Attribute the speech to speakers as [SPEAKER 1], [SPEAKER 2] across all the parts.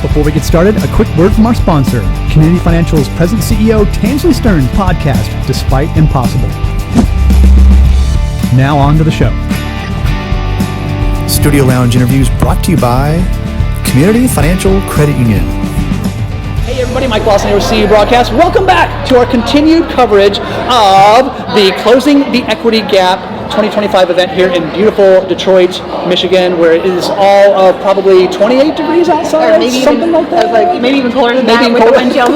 [SPEAKER 1] Before we get started, a quick word from our sponsor, Community Financial's President CEO Tansley Stern's podcast, Despite Impossible. Now on to the show.
[SPEAKER 2] Studio Lounge interviews brought to you by Community Financial Credit Union.
[SPEAKER 3] Hey everybody, Mike Lawson here with CUBroadcast. Welcome back to our continued coverage of the Closing the Equity Gap 2025 event here in beautiful Detroit, Michigan, where it is all of probably 28 degrees outside,
[SPEAKER 4] or maybe
[SPEAKER 3] something
[SPEAKER 4] even,
[SPEAKER 3] like that.
[SPEAKER 4] Like maybe even colder than that with the wind chill.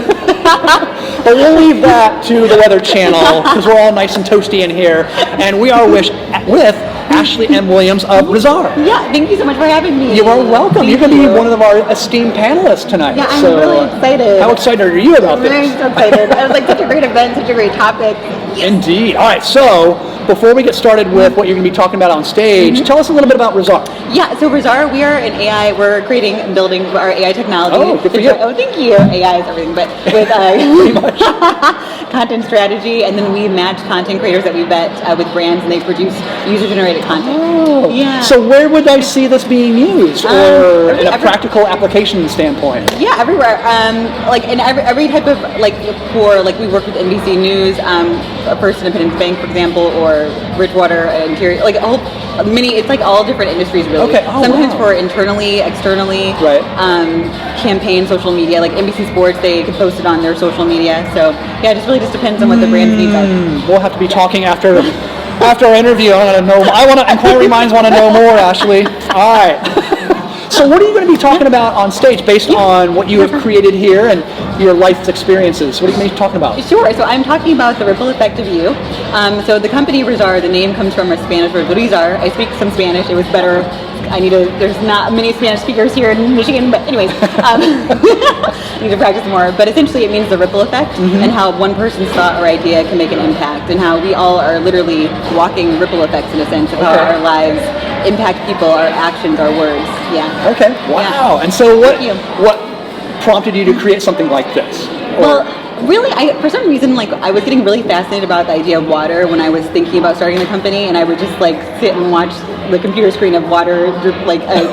[SPEAKER 3] But we'll leave that to the Weather Channel because we're all nice and toasty in here. And we are with Ashley M. Williams of RIZZARR.
[SPEAKER 4] Yeah, thank you so much for having me.
[SPEAKER 3] You are welcome. You're going to be one of our esteemed panelists tonight.
[SPEAKER 4] Yeah, I'm really excited.
[SPEAKER 3] How excited are you about this?
[SPEAKER 4] I'm so excited. It was like such a great event, such a great topic.
[SPEAKER 3] Indeed. All right, so before we get started with what you're going to be talking about on stage, tell us a little bit about RIZZARR.
[SPEAKER 4] Yeah, so RIZZARR, we are an AI, we're creating and building our AI technology.
[SPEAKER 3] Oh, good for you.
[SPEAKER 4] Oh, thank you. AI is everything, but with content strategy, and then we match content creators that we vet with brands, and they produce user-generated content.
[SPEAKER 3] Oh,
[SPEAKER 4] yeah.
[SPEAKER 3] So where would I see this being used, or in a practical application standpoint?
[SPEAKER 4] Yeah, everywhere. Like in every type of we work with NBC News, First Independence Bank, for example, or Bridgewater Interior, it's like all different industries really.
[SPEAKER 3] Okay. Oh,
[SPEAKER 4] sometimes
[SPEAKER 3] wow.
[SPEAKER 4] for internally, externally,
[SPEAKER 3] right.
[SPEAKER 4] Campaign, social media, like NBC Sports, they can post it on their social media. So yeah, it just really depends on what the brand's needs are.
[SPEAKER 3] We'll have to be talking after our interview. Inquiry minds want to know more, Ashley. All right. So what are you going to be talking about on stage based on what you have created here and your life's experiences? What are you going to be talking about?
[SPEAKER 4] Sure. So I'm talking about the ripple effect of you. So the company RIZZARR, the name comes from a Spanish word, RIZZAR. I speak some Spanish. It was better. There's not many Spanish speakers here in Michigan, but anyways, I need to practice more. But essentially it means the ripple effect and how one person's thought or idea can make an impact, and how we all are literally walking ripple effects in a sense of how our lives impact people, our actions, our words. Yeah.
[SPEAKER 3] Okay. Wow.
[SPEAKER 4] Yeah.
[SPEAKER 3] And so what prompted you to create something like this?
[SPEAKER 4] Well, really, for some reason, I was getting really fascinated about the idea of water when I was thinking about starting the company, and I would just sit and watch the computer screen of water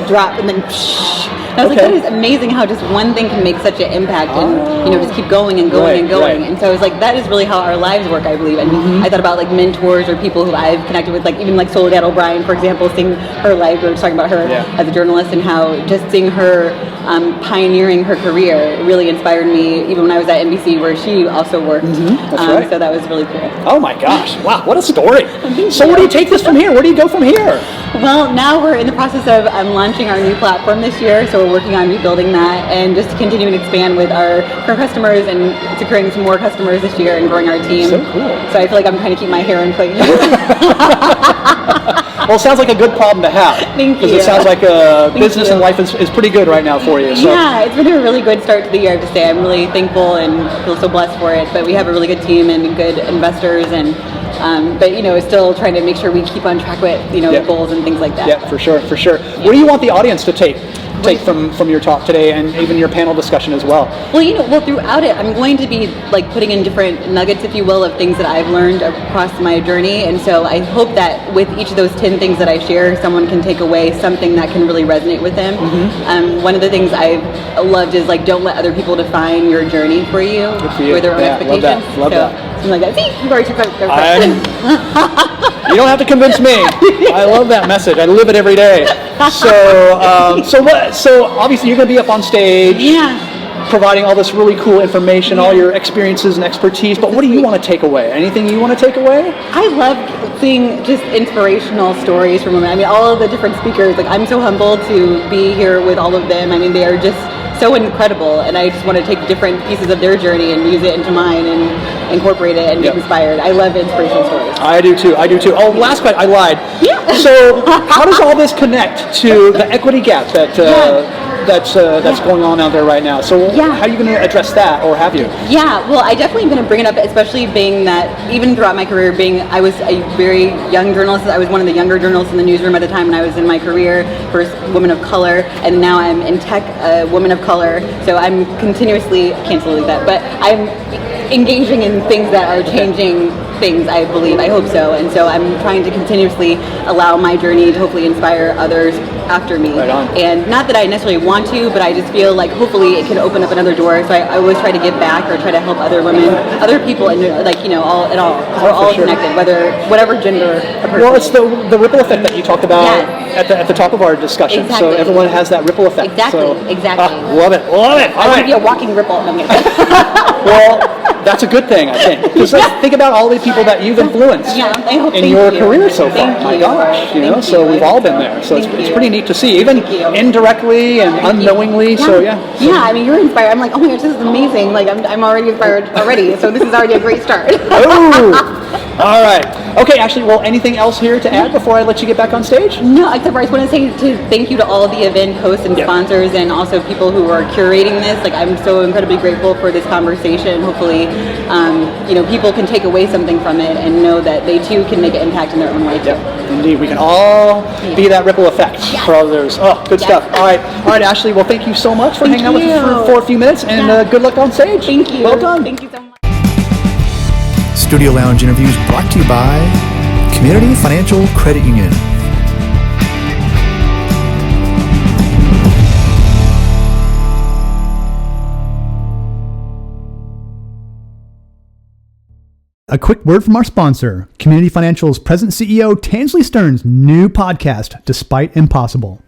[SPEAKER 4] drop and then psh. And I was like, that is amazing how just one thing can make such an impact and just keep going and going and going. Right. And so I was like, that is really how our lives work, I believe. And I thought about mentors or people who I've connected with, even Soledad O'Brien, for example, seeing her life. We were talking about her as a journalist and how just seeing her pioneering her career really inspired me, even when I was at NBC where she also worked.
[SPEAKER 3] That's right.
[SPEAKER 4] So that was really cool.
[SPEAKER 3] Oh my gosh! Wow, what a story! So where do you take this from here? Where do you go from here?
[SPEAKER 4] Well, now we're in the process of launching our new platform this year, so we're working on rebuilding that and just continuing to expand with our current customers and securing some more customers this year and growing our team.
[SPEAKER 3] So cool.
[SPEAKER 4] So I feel like I'm trying to keep my hair in place.
[SPEAKER 3] Well, it sounds like a good problem to have.
[SPEAKER 4] Thank you.
[SPEAKER 3] Because it sounds like business and life is pretty good right now for you. So.
[SPEAKER 4] Yeah, it's been a really good start to the year, I have to say. I'm really thankful and feel so blessed for it. But we have a really good team and good investors, and but still trying to make sure we keep on track with goals and things like that.
[SPEAKER 3] Yeah, for sure. Yeah. What do you want the audience to take from your talk today and even your panel discussion as well?
[SPEAKER 4] Well, throughout it, I'm going to be putting in different nuggets, if you will, of things that I've learned across my journey. And so I hope that with each of those 10 things that I share, someone can take away something that can really resonate with them. One of the things I've loved is don't let other people define your journey for you, or their own expectations.
[SPEAKER 3] Love that.
[SPEAKER 4] Something like that. See, you've already took that.
[SPEAKER 3] You don't have to convince me. I love that message. I live it every day. So obviously you're going to be up on stage, providing all this really cool information, all your experiences and expertise. But what do you want to take away? Anything you want to take away?
[SPEAKER 4] I love seeing just inspirational stories from women. All of the different speakers. I'm so humbled to be here with all of them. They are just so incredible, and I just want to take different pieces of their journey and use it into mine and incorporate it and get inspired. I love inspirational stories.
[SPEAKER 3] I do too. Oh, last question. I lied. Yeah. So how does all this connect to the equity gap that's going on out there right now? So how are you going to address that, or have you?
[SPEAKER 4] Yeah, well, I definitely am going to bring it up, especially being that even throughout my career, I was a very young journalist. I was one of the younger journalists in the newsroom at the time when I was in my career, first woman of color, and now I'm in tech, a woman of color. So I'm continuously, I can't believe that, but I'm engaging in things that are changing things, I believe. I hope so. And so I'm trying to continuously allow my journey to hopefully inspire others after me.
[SPEAKER 3] Right on.
[SPEAKER 4] And not that I necessarily want to, but I just feel like hopefully it can open up another door. So I always try to give back or try to help other women, other people, and like, you know, all at all. Because we're all
[SPEAKER 3] sure.
[SPEAKER 4] connected, whatever gender a person
[SPEAKER 3] Well, it's
[SPEAKER 4] is.
[SPEAKER 3] the ripple effect that you talked about
[SPEAKER 4] Yes.
[SPEAKER 3] at the top of our discussion. So
[SPEAKER 4] Exactly.
[SPEAKER 3] everyone has that ripple effect.
[SPEAKER 4] Exactly,
[SPEAKER 3] So,
[SPEAKER 4] exactly.
[SPEAKER 3] Love it. All
[SPEAKER 4] I want
[SPEAKER 3] right.
[SPEAKER 4] to be a walking ripple. No, I'm kidding.
[SPEAKER 3] Well, that's a good thing, I think. Because think about all the people that you've influenced
[SPEAKER 4] Yeah,
[SPEAKER 3] in
[SPEAKER 4] thank
[SPEAKER 3] your
[SPEAKER 4] you.
[SPEAKER 3] career so far.
[SPEAKER 4] Thank
[SPEAKER 3] My
[SPEAKER 4] you.
[SPEAKER 3] gosh, you know.
[SPEAKER 4] Thank
[SPEAKER 3] So
[SPEAKER 4] you.
[SPEAKER 3] we've all been there. So it's
[SPEAKER 4] Thank you.
[SPEAKER 3] pretty neat to see, even
[SPEAKER 4] Thank you.
[SPEAKER 3] indirectly and unknowingly. So yeah.
[SPEAKER 4] Yeah, I mean, you're inspired. I'm like, oh my gosh, this is amazing. Like, I'm already inspired already. So this is already a great start.
[SPEAKER 3] Oh. All right. Okay, Ashley. Well, anything else here to add before I let you get back on stage?
[SPEAKER 4] No, except for I just want to say thank you to all of the event hosts and
[SPEAKER 3] Yeah.
[SPEAKER 4] sponsors, and also people who are curating this. Like, I'm so incredibly grateful for this conversation. Hopefully, you know, people can take away something from it and know that they too can make an impact in their own way too.
[SPEAKER 3] Yeah, indeed. We can all be that ripple effect for others. Oh, good stuff. All right, Ashley. Well, thank you so much for hanging out with us for a few minutes, and good luck on stage.
[SPEAKER 4] Thank you.
[SPEAKER 3] Well done.
[SPEAKER 4] Thank you so much.
[SPEAKER 2] Studio Lounge interviews brought to you by Community Financial Credit Union.
[SPEAKER 1] A quick word from our sponsor, Community Financial's present CEO, Tansley Stern's new podcast, Despite Impossible.